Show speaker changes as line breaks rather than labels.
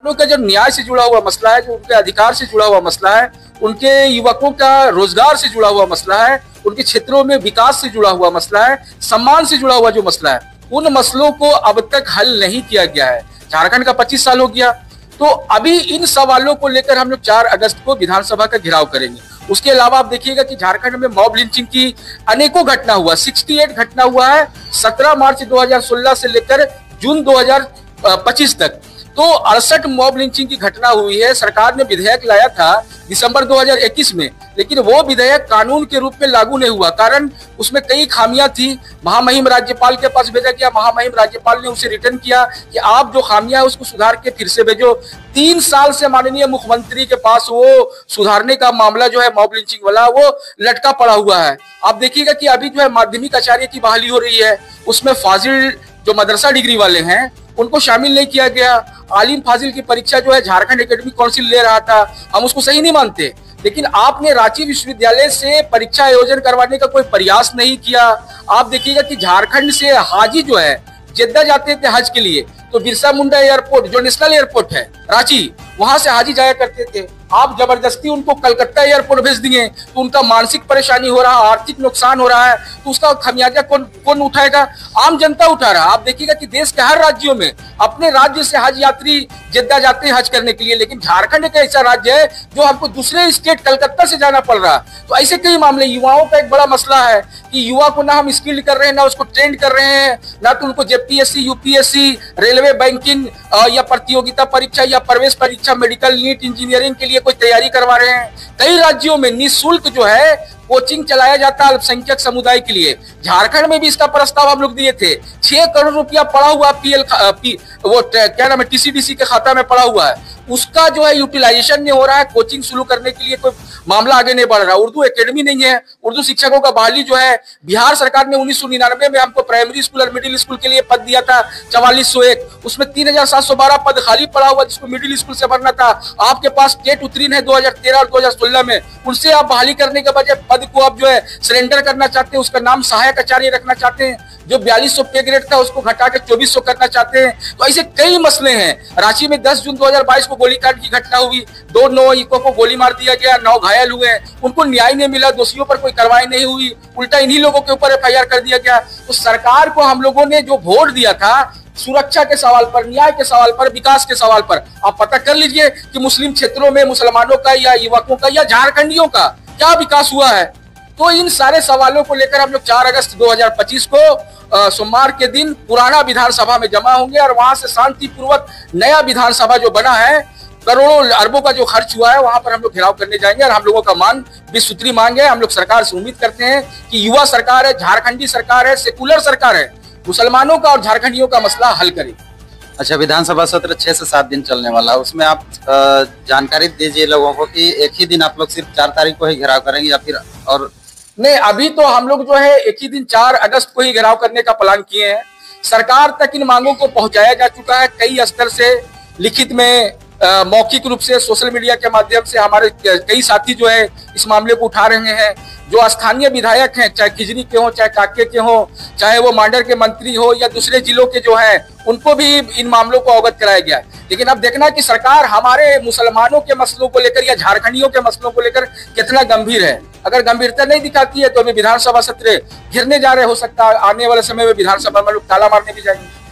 का जो न्याय से जुड़ा हुआ मसला है, जो उनके अधिकार से जुड़ा हुआ मसला है, उनके युवकों का रोजगार से जुड़ा हुआ मसला है, उनके क्षेत्रों में विकास से जुड़ा हुआ मसला है, सम्मान से जुड़ा हुआ जो मसला है, उन मसलों को अब तक हल नहीं किया गया है। झारखंड का 25 साल हो गया, तो अभी इन सवालों को लेकर हम लोग 4 अगस्त को विधानसभा का घेराव करेंगे। उसके अलावा आप देखिएगा कि झारखंड में मॉब लिंचिंग की अनेकों घटना हुआ, 68 घटना हुआ है 17 मार्च 2016 से लेकर जून 2025 तक। तो 68 मॉब लिंचिंग की घटना हुई है। सरकार ने विधेयक लाया था दिसंबर 2021 में, लेकिन वो विधेयक कानून के रूप में लागू नहीं हुआ, कारण उसमें कई खामियां थी। महामहिम राज्यपाल के पास भेजा गया, महामहिम राज्यपाल ने उसे रिटर्न किया कि आप जो खामियां है उसको सुधार के फिर से भेजो। 3 साल से माननीय मुख्यमंत्री के पास वो सुधारने का मामला जो है मॉब लिंचिंग वाला, वो लटका पड़ा हुआ है। आप देखिएगा कि अभी जो है माध्यमिक आचार्य की बहाली हो रही है, उसमें फाजिल जो मदरसा डिग्री वाले हैं उनको शामिल नहीं किया गया। आलिम फाजिल की परीक्षा जो है झारखंड एकेडमिक काउंसिल ले रहा था, हम उसको सही नहीं मानते, लेकिन आपने रांची विश्वविद्यालय से परीक्षा आयोजन करवाने का कोई प्रयास नहीं किया। आप देखिएगा कि झारखंड से हाजी जो है जेद्दा जाते थे हज के लिए, तो बिरसा मुंडा एयरपोर्ट जो नेशनल एयरपोर्ट है रांची, वहां से हाजी जाया करते थे। आप जबरदस्ती उनको कलकत्ता एयरपोर्ट भेज दिए, तो उनका मानसिक परेशानी हो रहा, आर्थिक नुकसान हो रहा है, तो उसका खमियाजा कौन उठाएगा? आम जनता उठा रहा है। आप देखिएगा कि देश के हर राज्यों में अपने राज्य से हज यात्री जेद्दा जाते हैं हज करने के लिए, लेकिन झारखंड एक ऐसा राज्य है जो हमको दूसरे स्टेट कलकत्ता से जाना पड़ रहा। तो ऐसे कई मामले, युवाओं का एक बड़ा मसला है कि युवा को ना हम स्किल कर रहे हैं, ना उसको ट्रेंड कर रहे हैं, ना तो उनको जेपीएससी, यूपीएससी, रेलवे, बैंकिंग या प्रतियोगिता परीक्षा या प्रवेश परीक्षा, मेडिकल, नीट, इंजीनियरिंग के लिए कोई तैयारी करवा रहे हैं। कई राज्यों में निःशुल्क जो है कोचिंग चलाया जाता है अल्पसंख्यक समुदाय के लिए। झारखंड में भी इसका प्रस्ताव हम लोग दिए थे। 6 करोड़ रुपया पड़ा हुआ क्या नाम है, टीसीडीसी के खाता में पड़ा हुआ है, उसका जो है यूटिलाइजेशन नहीं हो रहा है। कोचिंग शुरू करने के लिए कोई मामला आगे नहीं बढ़ रहा। उर्दू एकेडमी नहीं है, उर्दू शिक्षकों का बहाली जो है, बिहार सरकार ने 1999 में हमको प्राइमरी स्कूल और मिडिल स्कूल के लिए पद दिया था 4401, उसमें 3712 पद खाली पड़ा हुआ जिसको मिडिल स्कूल से भरना था। आपके पास टेट उत्तीर्ण है 2013 और 2016 में, उनसे आप बहाली करने के बजाय पद को आप जो है सरेंडर करना चाहते हैं, उसका नाम सहायक आचार्य रखना चाहते हैं। जो 4200 पे ग्रेड था उसको घटा के 2400 करना चाहते हैं। तो ऐसे कई मसले हैं। रांची में 10 जून 2022 को गोलीकांड की घटना हुई, 2 नौयुवकों को गोली मार दिया गया, 9 घायल हुए, उनको न्याय नहीं मिला, दोषियों पर कोई कार्रवाई नहीं हुई, उल्टा इन्हीं लोगों के ऊपर एफआईआर कर दिया गया। तो सरकार को हम लोगों ने जो वोट दिया था सुरक्षा के सवाल पर, न्याय के सवाल पर, विकास के सवाल पर, आप पता कर लीजिए कि मुस्लिम क्षेत्रों में मुसलमानों का या युवकों का या झारखंडियों का क्या विकास हुआ है। तो इन सारे सवालों को लेकर हम लोग 4 अगस्त 2025 को सोमवार के दिन पुराना विधानसभा में जमा होंगे और वहां से शांतिपूर्वक नया विधानसभा जो बना है, करोड़ों अरबों का जो खर्च हुआ है, वहां पर हम लोग घेराव करने जाएंगे। और हम लोगों का मांग 20 सूत्री मांग है। हम लोग सरकार से उम्मीद करते हैं कि युवा सरकार है, झारखंडी सरकार है, सेकुलर सरकार है, मुसलमानों का और झारखंडियों का मसला हल करे।
अच्छा, विधानसभा सत्र 6 से 7 दिन चलने वाला, उसमें आप जानकारी दीजिए लोगों को कि एक ही दिन आप लोग सिर्फ 4 तारीख को ही घेराव करेंगे या फिर और?
नहीं, अभी तो हम लोग जो है एक ही दिन 4 अगस्त को ही घेराव करने का प्लान किए हैं। सरकार तक इन मांगों को पहुंचाया जा चुका है कई स्तर से, लिखित में, मौखिक रूप से, सोशल मीडिया के माध्यम से। हमारे कई साथी जो है इस मामले को उठा रहे हैं। जो स्थानीय विधायक हैं, चाहे खिजरी के हो, चाहे काके के हो, चाहे वो मांडर के मंत्री हो या दूसरे जिलों के जो हैं, उनको भी इन मामलों को अवगत कराया गया है। लेकिन अब देखना कि सरकार हमारे मुसलमानों के मसलों को लेकर या झारखंडियों के मसलों को लेकर कितना गंभीर है। अगर गंभीरता नहीं दिखाती है तो अभी विधानसभा सत्र घिरने जा रहे, हो सकता है आने वाले समय में विधानसभा में लोग ताला मारने भी जाएंगे।